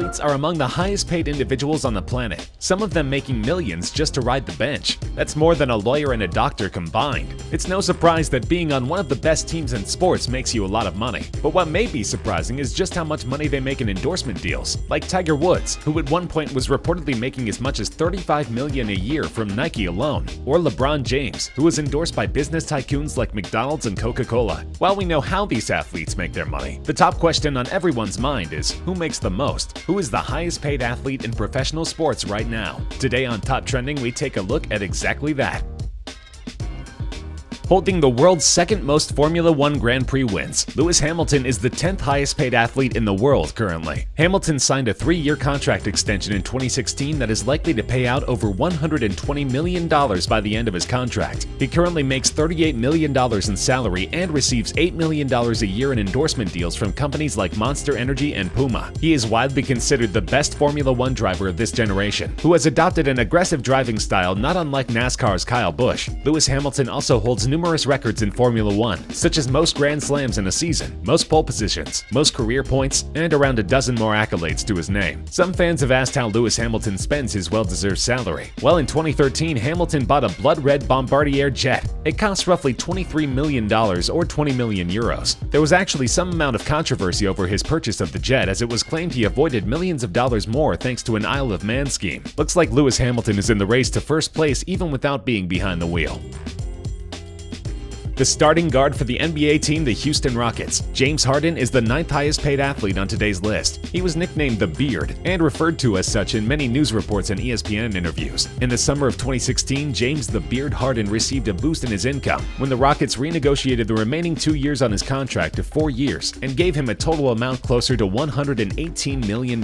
athletes are among the highest paid individuals on the planet, some of them making millions just to ride the bench. That's more than a lawyer and a doctor combined. It's no surprise that being on one of the best teams in sports makes you a lot of money. But what may be surprising is just how much money they make in endorsement deals, like Tiger Woods, who at one point was reportedly making as much as $35 million a year from Nike alone, or LeBron James, who was endorsed by business tycoons like McDonald's and Coca-Cola. While we know how these athletes make their money, the top question on everyone's mind is who makes the most? Who is the highest paid athlete in professional sports right now? Today on Top Trending, we take a look at exactly that. Holding the world's second most Formula One Grand Prix wins, Lewis Hamilton is the 10th highest paid athlete in the world currently. Hamilton signed a 3-year contract extension in 2016 that is likely to pay out over $120 million by the end of his contract. He currently makes $38 million in salary and receives $8 million a year in endorsement deals from companies like Monster Energy and Puma. He is widely considered the best Formula One driver of this generation, who has adopted an aggressive driving style not unlike NASCAR's Kyle Busch. Lewis Hamilton also holds numerous records in Formula One, such as most Grand Slams in a season, most pole positions, most career points, and around a dozen more accolades to his name. Some fans have asked how Lewis Hamilton spends his well-deserved salary. Well, in 2013, Hamilton bought a blood-red Bombardier jet. It cost roughly $23 million or 20 million euros. There was actually some amount of controversy over his purchase of the jet, as it was claimed he avoided millions of dollars more thanks to an Isle of Man scheme. Looks like Lewis Hamilton is in the race to first place even without being behind the wheel. The starting guard for the NBA team, the Houston Rockets, James Harden, is the 9th highest paid athlete on today's list. He was nicknamed the Beard and referred to as such in many news reports and ESPN interviews. In the summer of 2016, James the Beard Harden received a boost in his income when the Rockets renegotiated the remaining 2 years on his contract to 4 years and gave him a total amount closer to $118 million.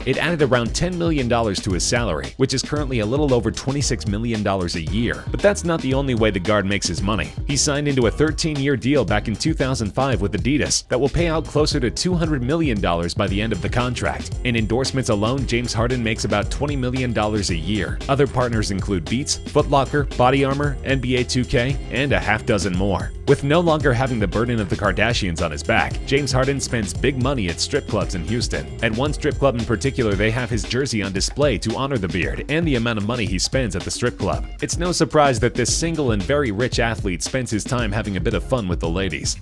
It added around $10 million to his salary, which is currently a little over $26 million a year. But that's not the only way the guard makes his money. He signed into a 13-year deal back in 2005 with Adidas that will pay out closer to $200 million by the end of the contract. In endorsements alone, James Harden makes about $20 million a year. Other partners include Beats, Foot Locker, Body Armor, NBA 2K, and a half dozen more. With no longer having the burden of the Kardashians on his back, James Harden spends big money at strip clubs in Houston. At one strip club in particular, they have his jersey on display to honor the Beard and the amount of money he spends at the strip club. It's no surprise that this single and very rich athlete spends his time having a bit of fun with the ladies.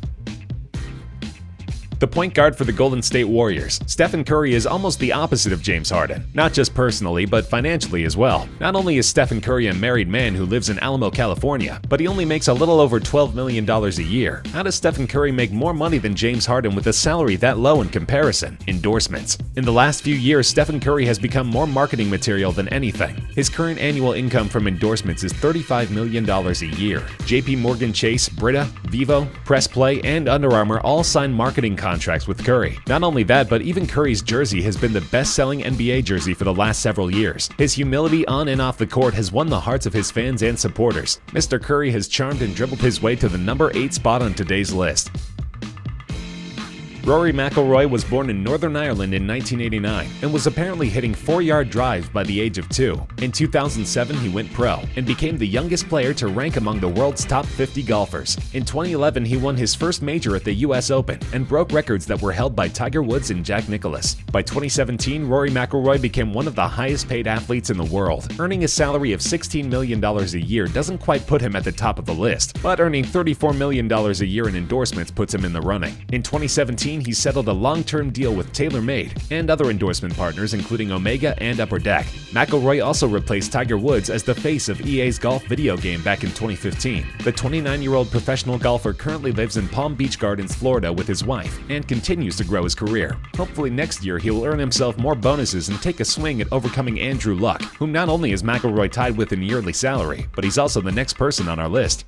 The point guard for the Golden State Warriors, Stephen Curry, is almost the opposite of James Harden, not just personally, but financially as well. Not only is Stephen Curry a married man who lives in Alamo, California, but he only makes a little over $12 million a year. How does Stephen Curry make more money than James Harden with a salary that low in comparison? Endorsements. In the last few years, Stephen Curry has become more marketing material than anything. His current annual income from endorsements is $35 million a year. JP Morgan Chase, Brita, Vivo, Press Play, and Under Armour all sign marketing contracts with Curry. Not only that, but even Curry's jersey has been the best-selling NBA jersey for the last several years. His humility on and off the court has won the hearts of his fans and supporters. Mr. Curry has charmed and dribbled his way to the number 8 spot on today's list. Rory McIlroy was born in Northern Ireland in 1989 and was apparently hitting 4-yard drives by the age of 2. In 2007, he went pro and became the youngest player to rank among the world's top 50 golfers. In 2011, he won his first major at the US Open and broke records that were held by Tiger Woods and Jack Nicklaus. By 2017, Rory McIlroy became one of the highest paid athletes in the world. Earning a salary of $16 million a year doesn't quite put him at the top of the list, but earning $34 million a year in endorsements puts him in the running. In 2017, he settled a long-term deal with TaylorMade and other endorsement partners including Omega and Upper Deck. McIlroy also replaced Tiger Woods as the face of EA's golf video game back in 2015. The 29-year-old professional golfer currently lives in Palm Beach Gardens, Florida with his wife and continues to grow his career. Hopefully next year he will earn himself more bonuses and take a swing at overcoming Andrew Luck, whom not only is McIlroy tied with in yearly salary, but he's also the next person on our list.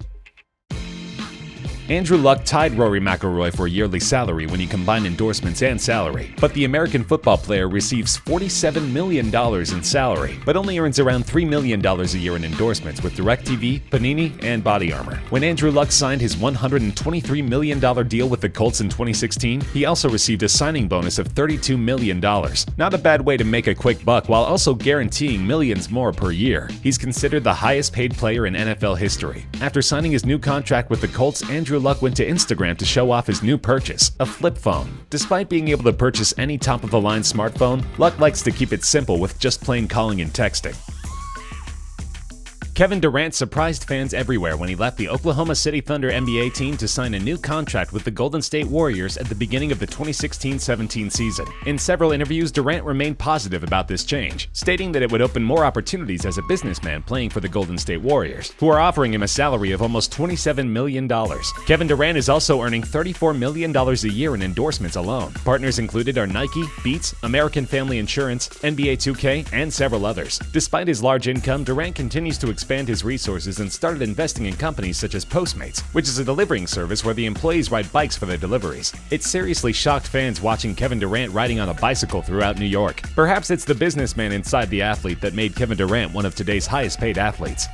Andrew Luck tied Rory McIlroy for yearly salary when you combine endorsements and salary, but the American football player receives $47 million in salary, but only earns around $3 million a year in endorsements with DirecTV, Panini, and Body Armor. When Andrew Luck signed his $123 million deal with the Colts in 2016, he also received a signing bonus of $32 million. Not a bad way to make a quick buck while also guaranteeing millions more per year. He's considered the highest paid player in NFL history. After signing his new contract with the Colts, Andrew Andrew Luck went to Instagram to show off his new purchase, a flip phone. Despite being able to purchase any top-of-the-line smartphone, Luck likes to keep it simple with just plain calling and texting. Kevin Durant surprised fans everywhere when he left the Oklahoma City Thunder NBA team to sign a new contract with the Golden State Warriors at the beginning of the 2016-17 season. In several interviews, Durant remained positive about this change, stating that it would open more opportunities as a businessman playing for the Golden State Warriors, who are offering him a salary of almost $27 million. Kevin Durant is also earning $34 million a year in endorsements alone. Partners included are Nike, Beats, American Family Insurance, NBA 2K, and several others. Despite his large income, Durant continues to expand his resources and started investing in companies such as Postmates, which is a delivering service where the employees ride bikes for their deliveries. It seriously shocked fans watching Kevin Durant riding on a bicycle throughout New York. Perhaps it's the businessman inside the athlete that made Kevin Durant one of today's highest-paid athletes.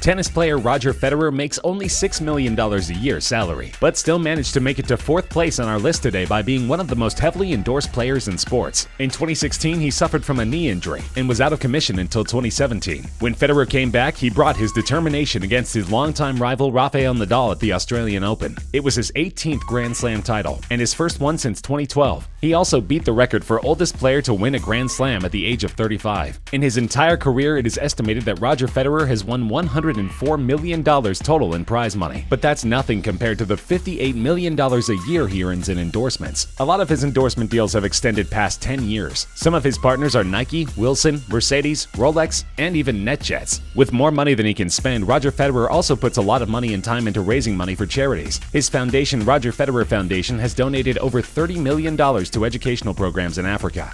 Tennis player Roger Federer makes only $6 million a year salary, but still managed to make it to 4th place on our list today by being one of the most heavily endorsed players in sports. In 2016, he suffered from a knee injury and was out of commission until 2017. When Federer came back, he brought his determination against his longtime rival Rafael Nadal at the Australian Open. It was his 18th Grand Slam title and his first one since 2012. He also beat the record for oldest player to win a Grand Slam at the age of 35. In his entire career, it is estimated that Roger Federer has won $104 million total in prize money, but that's nothing compared to the $58 million a year he earns in endorsements. A lot of his endorsement deals have extended past 10 years. Some of his partners are Nike, Wilson, Mercedes, Rolex, and even NetJets. With more money than he can spend, Roger Federer also puts a lot of money and time into raising money for charities. His foundation, Roger Federer Foundation, has donated over $30 million to educational programs in Africa.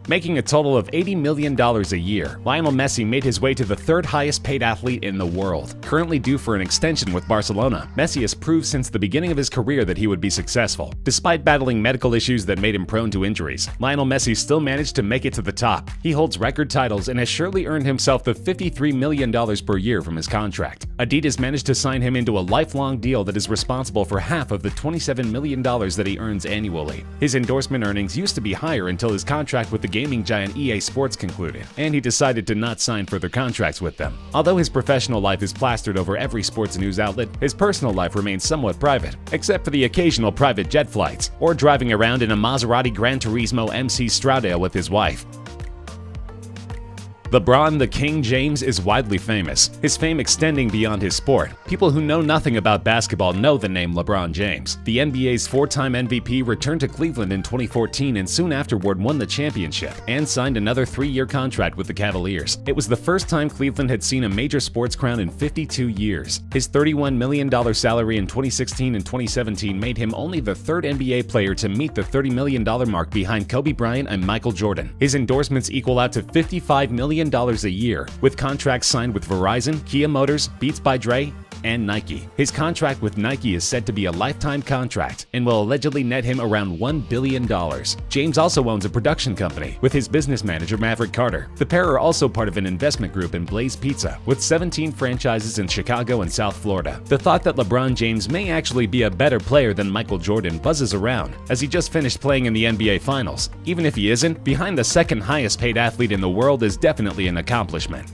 Making a total of $80 million a year, Lionel Messi made his way to the 3rd highest paid athlete in the world. Currently due for an extension with Barcelona, Messi has proved since the beginning of his career that he would be successful. Despite battling medical issues that made him prone to injuries, Lionel Messi still managed to make it to the top. He holds record titles and has surely earned himself the $53 million per year from his contract. Adidas managed to sign him into a lifelong deal that is responsible for half of the $27 million that he earns annually. His endorsement earnings used to be higher until his contract with the gaming giant EA Sports concluded, and he decided to not sign further contracts with them. Although his professional life is plastered over every sports news outlet, his personal life remains somewhat private, except for the occasional private jet flights, or driving around in a Maserati Gran Turismo MC Stradale with his wife. LeBron the King James is widely famous, his fame extending beyond his sport. People who know nothing about basketball know the name LeBron James. The NBA's 4-time MVP returned to Cleveland in 2014 and soon afterward won the championship and signed another 3-year contract with the Cavaliers. It was the first time Cleveland had seen a major sports crown in 52 years. His $31 million salary in 2016 and 2017 made him only the 3rd NBA player to meet the $30 million mark behind Kobe Bryant and Michael Jordan. His endorsements equal out to $55 million a year, with contracts signed with Verizon, Kia Motors, Beats by Dre, and Nike. His contract with Nike is said to be a lifetime contract and will allegedly net him around $1 billion. James also owns a production company with his business manager Maverick Carter. The pair are also part of an investment group in Blaze Pizza, with 17 franchises in Chicago and South Florida. The thought that LeBron James may actually be a better player than Michael Jordan buzzes around, as he just finished playing in the NBA Finals. Even if he isn't, behind the 2nd highest paid athlete in the world is definitely an accomplishment.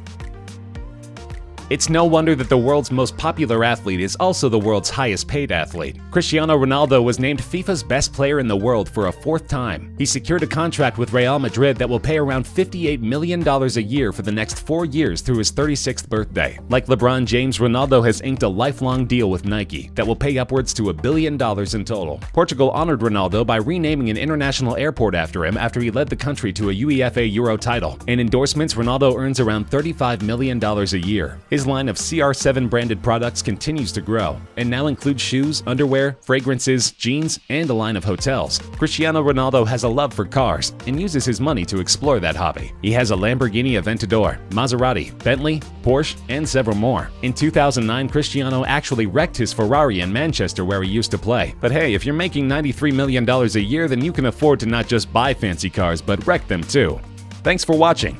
It's no wonder that the world's most popular athlete is also the world's highest paid athlete. Cristiano Ronaldo was named FIFA's best player in the world for a 4th time. He secured a contract with Real Madrid that will pay around $58 million a year for the next 4 years through his 36th birthday. Like LeBron James, Ronaldo has inked a lifelong deal with Nike that will pay upwards to $1 billion in total. Portugal honored Ronaldo by renaming an international airport after him after he led the country to a UEFA Euro title. In endorsements, Ronaldo earns around $35 million a year. His line of CR7 branded products continues to grow and now includes shoes, underwear, fragrances, jeans, and a line of hotels. Cristiano Ronaldo has a love for cars and uses his money to explore that hobby. He has a Lamborghini Aventador, Maserati, Bentley, Porsche, and several more. In 2009, Cristiano actually wrecked his Ferrari in Manchester where he used to play. But hey, if you're making $93 million a year, then you can afford to not just buy fancy cars but wreck them too. Thanks for watching.